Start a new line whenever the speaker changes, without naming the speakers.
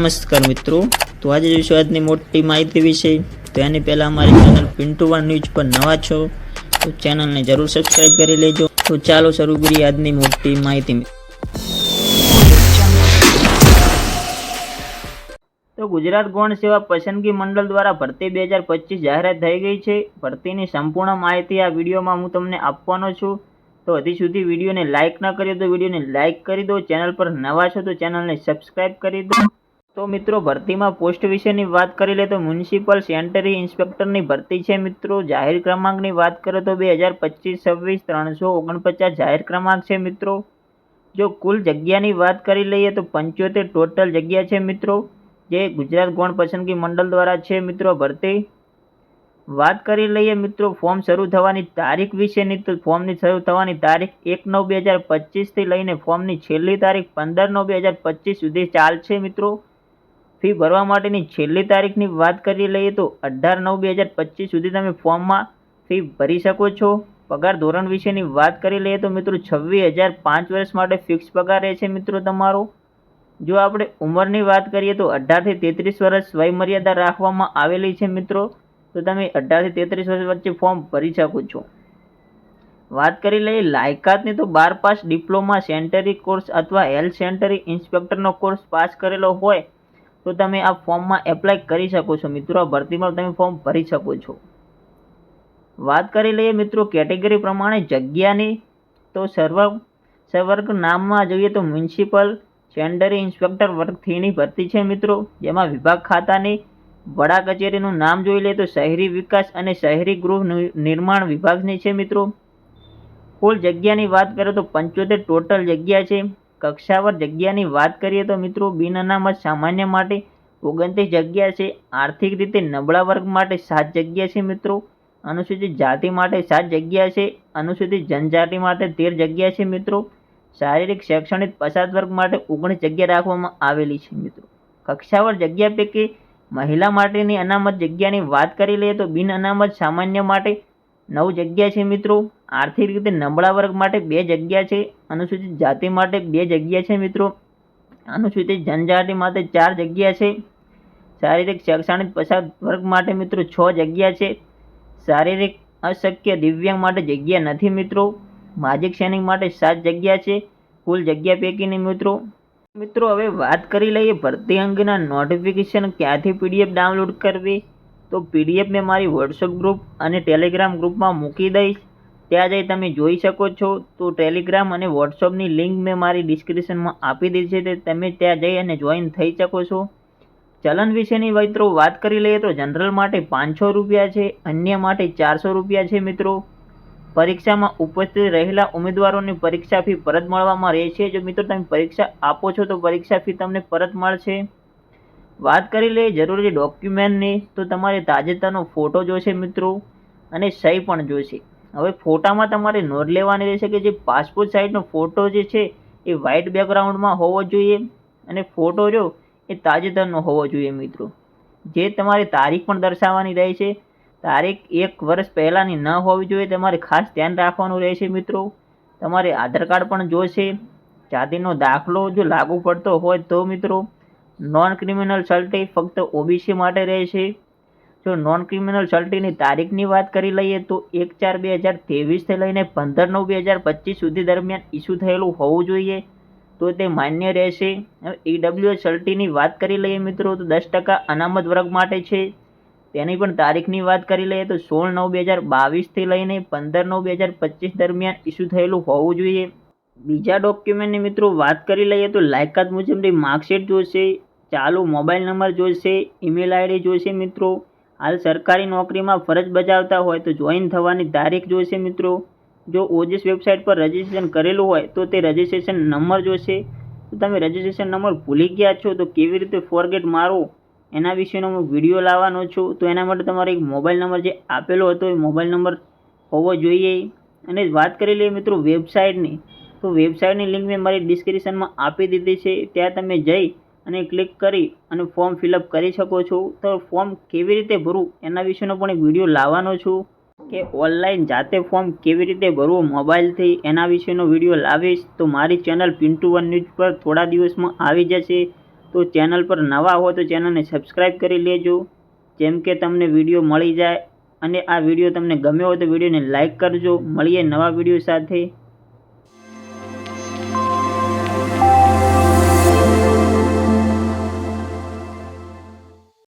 નમસ્કાર મિત્રો, તો આજે જોઈશું આજની મોટી માહિતી વિશે। તો એની પહેલાં અમારી ચેનલ પિન્ટુ વન ન્યૂઝ પર નવા છો તો ચેનલને જરૂર સબસ્ક્રાઈબ કરી લેજો। તો ચાલો શરૂ કરીએ આજની મોટી માહિતી। તો ગુજરાત ગૌણ સેવા પસંદગી મંડળ દ્વારા ભરતી 2025 જાહેરાત થઈ ગઈ છે। ભરતીની સંપૂર્ણ માહિતી આ વિડીયોમાં હું તમને આપવાનો છું। તો હજી સુધી વિડીયોને લાઇક ન કર્યો તો વિડીયોને લાઇક કરી દો, ચેનલ પર નવા છો તો ચેનલને સબસ્ક્રાઇબ કરી દો। તો મિત્રો ભરતીમાં પોસ્ટ વિશેની વાત કરી લે તો મ્યુનિસિપલ સેનેટરી ઇન્સ્પેક્ટરની ભરતી છે। મિત્રો જાહેર ક્રમાંકની વાત કરો તો 2025-26 349 જાહેર ક્રમાંક છે। મિત્રો જો કુલ જગ્યાની વાત કરી લઈએ તો 75 ટોટલ જગ્યા છે મિત્રો, જે ગુજરાત ગૌણ પસંદગી મંડળ દ્વારા છે। મિત્રો ભરતી વાત કરી લઈએ મિત્રો ફોર્મ શરૂ થવાની તારીખ વિશેની, તો ફોર્મની શરૂ થવાની તારીખ 1/9/2025 થી લઈને ફોર્મની છેલ્લી તારીખ 15/9/2025 સુધી ચાલશે। મિત્રો ફી ભરવા માટેની છેલ્લી તારીખની વાત કરી લઈએ તો 18/9/2025 સુધી તમે ફોર્મમાં ફી ભરી શકો છો। પગાર ધોરણ વિશેની વાત કરી લઈએ તો મિત્રો 26,000 5 વર્ષ માટે ફિક્સ પગાર રહેશે મિત્રો તમારો। જો આપણે ઉંમરની વાત કરીએ તો 18 થી 33 વર્ષ વયમર્યાદા રાખવામાં આવેલી છે મિત્રો, તો તમે 18 થી 33 વર્ષ વચ્ચે ફોર્મ ભરી શકો છો। વાત કરી લઈએ લાયકાતની તો 12 પાસ ડિપ્લોમા સેનેટરી કોર્સ અથવા હેલ્થ સેનેટરી ઇન્સ્પેક્ટરનો કોર્સ પાસ કરેલો હોય તો તમે આ ફોર્મમાં એપ્લાય કરી શકો છો મિત્રો। આ ભરતીમાં તમે ફોર્મ ભરી શકો છો। વાત કરી લઈએ મિત્રો કેટેગરી પ્રમાણે જગ્યાની, તો સર્વર્ગ નામમાં જોઈએ તો મ્યુનિસિપલ સેનેટરી ઇન્સ્પેક્ટર વર્ગ 3 ની ભરતી છે મિત્રો, જેમાં વિભાગ ખાતાની વડા કચેરીનું નામ જોઈ લે તો શહેરી વિકાસ અને શહેરી ગૃહ નિર્માણ વિભાગની છે મિત્રો। કુલ જગ્યાની વાત કરીએ તો 75 ટોટલ જગ્યા છે। કક્ષાવાર જગ્યાની વાત કરીએ તો મિત્રો બિન અનામત સામાન્ય માટે 29 જગ્યા છે। આર્થિક રીતે નબળા વર્ગ માટે 7 જગ્યા છે મિત્રો। અનુસૂચિત જાતિ માટે 7 જગ્યા છે। અનુસૂચિત જનજાતિ માટે 13 જગ્યા છે મિત્રો। શારીરિક શૈક્ષણિક પછાત વર્ગ માટે 19 જગ્યા રાખવામાં આવેલી છે મિત્રો। કક્ષાવાર જગ્યા પૈકી મહિલા માટેની અનામત જગ્યાની વાત કરી લઈએ તો બિન અનામત સામાન્ય માટે 9 જગ્યા છે મિત્રો। આર્થિક રીતે નબળા વર્ગ માટે 2 જગ્યા છે। અનુસૂચિત જાતિ માટે 2 જગ્યા છે મિત્રો। અનુસૂચિત જનજાતિ માટે 4 જગ્યા છે। શારીરિક શૈક્ષણિક પછાત વર્ગ માટે મિત્રો 6 જગ્યા છે। શારીરિક અશક્ય દિવ્યાંગ માટે જગ્યા નથી મિત્રો। માજિક સૈનિક માટે 7 જગ્યા છે કુલ જગ્યા પૈકીની મિત્રો હવે વાત કરી લઈએ ભરતી અંગેના નોટિફિકેશન ક્યાંથી પીડીએફ ડાઉનલોડ કરવી। તો પીડીએફ મેં મારી વોટ્સઅપ ગ્રુપ અને ટેલિગ્રામ ગ્રુપમાં મૂકી દઈશ, ત્યાં જઈ તમે જોઈ શકો છો। તો ટેલિગ્રામ અને વોટ્સઅપની લિંક મેં મારી ડિસ્ક્રિપ્શનમાં આપી દીધી છે, તમે ત્યાં જઈ અને જોઈન થઈ શકો છો। ચલણ વિશેની મિત્રો વાત કરી લઈએ તો જનરલ માટે 500 રૂપિયા છે, અન્ય માટે 400 રૂપિયા છે મિત્રો। પરીક્ષામાં ઉપસ્થિત રહેલા ઉમેદવારોની પરીક્ષા ફી પરત મળવામાં રહેશે। જો મિત્રો તમે પરીક્ષા આપો છો તો પરીક્ષા ફી તમને પરત મળશે। વાત કરી લઈએ જરૂરી ડોક્યુમેન્ટની, તો તમારે તાજેતરનો ફોટો જોશે મિત્રો અને સહી પણ જોશે। હવે ફોટામાં તમારે નોંધ લેવાની રહેશે કે જે પાસપોર્ટ સાઇઝનો ફોટો જે છે એ વ્હાઇટ બેકગ્રાઉન્ડમાં હોવો જોઈએ અને ફોટો જો એ તાજેતરનો હોવો જોઈએ મિત્રો। જે તમારી તારીખ પણ દર્શાવવાની રહેશે, તારીખ 1 વર્ષ પહેલાંની ન હોવી જોઈએ, તમારે ખાસ ધ્યાન રાખવાનું રહેશે મિત્રો। તમારે આધાર કાર્ડ પણ જોશે, જાતિનો દાખલો જો લાગુ પડતો હોય તો મિત્રો। નોન ક્રિમિનલ સર્ટી ફક્ત ઓબીસી માટે રહેશે। જો નોન ક્રિમિનલ સર્ટીની તારીખની વાત કરી લઈએ તો 1/4/2023 થી લઈને 15/9/2025 સુધી દરમિયાન ઇસ્યુ થયેલું હોવું જોઈએ તો તે માન્ય રહેશે। ઈડબ્લ્યુએસ સર્ટીની વાત કરી લઈએ મિત્રો તો 10% અનામત વર્ગ માટે છે, તેની પણ તારીખની વાત કરી લઈએ તો 16/9/2022 થી લઈને 15/9/2025 દરમિયાન ઇસ્યુ થયેલું હોવું જોઈએ। બીજા ડોક્યુમેન્ટની મિત્રો વાત કરી લઈએ તો લાયકાત મુજબની માર્કશીટ જોશે, ચાલુ મોબાઈલ નંબર જોશે, ઈમેલ આઈડી જોશે મિત્રો। હાલ સરકારી નોકરીમાં ફરજ બજાવતા હોય તો જોઈન થવાની તારીખ જોશે મિત્રો। જો ઓજસ વેબસાઇટ પર રજિસ્ટ્રેશન કરેલું હોય તો તે રજિસ્ટ્રેશન નંબર જોશે। તો તમે રજિસ્ટ્રેશન નંબર ભૂલી ગયા છો તો કેવી રીતે ફોરગેટ મારો એના વિશેનો હું વિડીયો લાવવાનો છું। તો એના માટે તમારે એક મોબાઈલ નંબર જે આપેલો હતો એ મોબાઈલ નંબર હોવો જોઈએ। અને વાત કરી લઈએ મિત્રો વેબસાઇટની, તો વેબસાઇટની લિંક મેં મારી ડિસ્ક્રિપ્શનમાં આપી દીધી છે, ત્યાં તમે જઈ અને ક્લિક કરી અને ફોર્મ ફિલઅપ કરી શકો છો। તો ફોર્મ કેવી રીતે ભરવું એના વિશેનો પણ એક વિડીયો લાવવાનો છું કે ઓનલાઈન જાતે ફોર્મ કેવી રીતે ભરવું મોબાઈલથી, એના વિશેનો વિડીયો લાવીશ। તો મારી ચેનલ પિન્ટુ વન ન્યૂઝ પર થોડા દિવસમાં આવી જશે। તો ચેનલ પર નવા હો તો ચેનલને સબસ્ક્રાઈબ કરી લેજો, જેમ કે તમને વિડીયો મળી જાય. અને આ વિડીયો તમને ગમ્યો હોય તો વિડીયોને લાઇક કરજો. મળીએ નવા વિડીયો સાથે.